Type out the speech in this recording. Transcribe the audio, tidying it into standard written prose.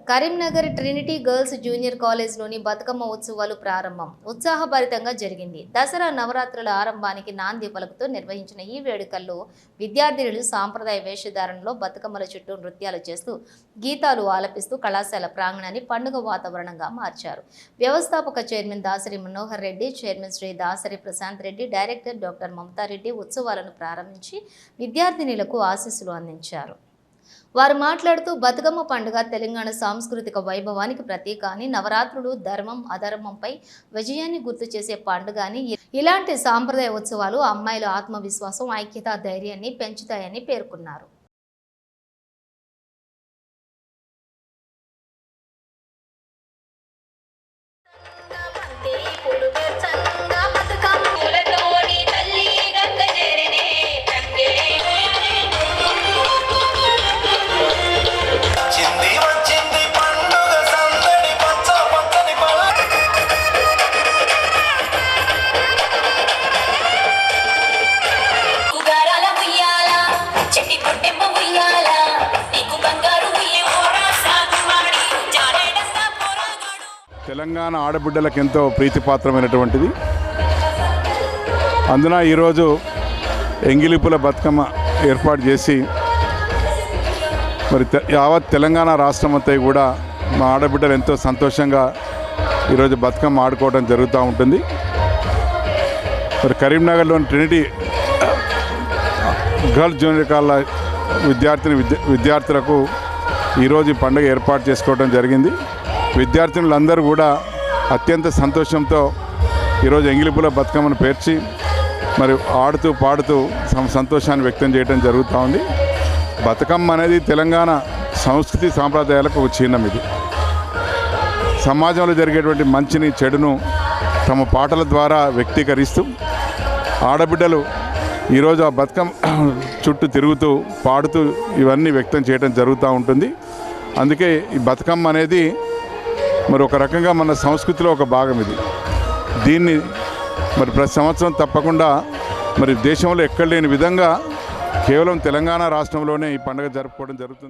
Karimnagar trinity girls junior కాలేజ్లోని బతుకమ్మ ఉత్సవాలు ప్రారంభం ఉత్సాహభరితంగా జరిగింది. దసరా నవరాత్రుల ఆరంభానికి నాంది పలుకుతూ నిర్వహించిన ఈ వేడుకల్లో విద్యార్థినులు సాంప్రదాయ వేషధారణలో బతుకమ్మల చుట్టూ నృత్యాలు చేస్తూ గీతాలు ఆలపిస్తూ కళాశాల ప్రాంగణాన్ని పండుగ వాతావరణంగా మార్చారు. వ్యవస్థాపక chairman Dasari Manohar Reddy, chairman Shri Dasari Prashanth Reddy, director doctor Mamata Reddy ఉత్సవాలను ప్రారంభించి విద్యార్థినులకు ఆశీస్సులు అందించారు. వారు మాట్లాడుతూ బతుకమ్మ పండుగ తెలంగాణ సాంస్కృతిక వైభవానికి ప్రతీక అని, నవరాత్రులు ధర్మం అధర్మంపై విజయాన్ని గుర్తు చేసే పండుగ అని, ఇలాంటి సాంప్రదాయ ఉత్సవాలు అమ్మాయిల ఆత్మవిశ్వాసం, ఐక్యత, ధైర్యాన్ని పెంచుతాయని పేర్కొన్నారు. తెలంగాణ ఆడబిడ్డలకు ఎంతో ప్రీతిపాత్రమైనటువంటిది. అందున ఈరోజు ఎంగిలిపుల బతుకమ్మ ఏర్పాటు చేసి మరి యావత్ తెలంగాణ రాష్ట్రం అంతా కూడా మా ఆడబిడ్డలు ఎంతో సంతోషంగా ఈరోజు బతుకమ్మ ఆడుకోవడం జరుగుతూ ఉంటుంది. మరి కరీంనగర్లోని ట్రినిటీ గర్ల్స్ జూనియర్ కాలేజ్ విద్యార్థులకు ఈరోజు ఈ పండుగ ఏర్పాటు చేసుకోవడం జరిగింది. విద్యార్థినులందరూ కూడా అత్యంత సంతోషంతో ఈరోజు ఎంగిలిపుల బతుకమ్మను పేర్చి మరి ఆడుతూ పాడుతూ సంతోషాన్ని వ్యక్తం చేయడం జరుగుతూ ఉంది. బతుకమ్మ అనేది తెలంగాణ సంస్కృతి సాంప్రదాయాలకు ఒక చిహ్నం. ఇది సమాజంలో జరిగేటువంటి మంచిని చెడును తమ పాటల ద్వారా వ్యక్తీకరిస్తూ ఆడబిడ్డలు ఈరోజు ఆ బతుకమ్మ చుట్టూ తిరుగుతూ పాడుతూ ఇవన్నీ వ్యక్తం చేయడం జరుగుతూ ఉంటుంది. అందుకే ఈ బతుకమ్మ అనేది మరి ఒక రకంగా మన సంస్కృతిలో ఒక భాగం. దీన్ని మరి ప్రతి సంవత్సరం తప్పకుండా మరి దేశంలో ఎక్కడ లేని విధంగా కేవలం తెలంగాణ రాష్ట్రంలోనే ఈ పండుగ జరుపుకోవడం జరుగుతుంది.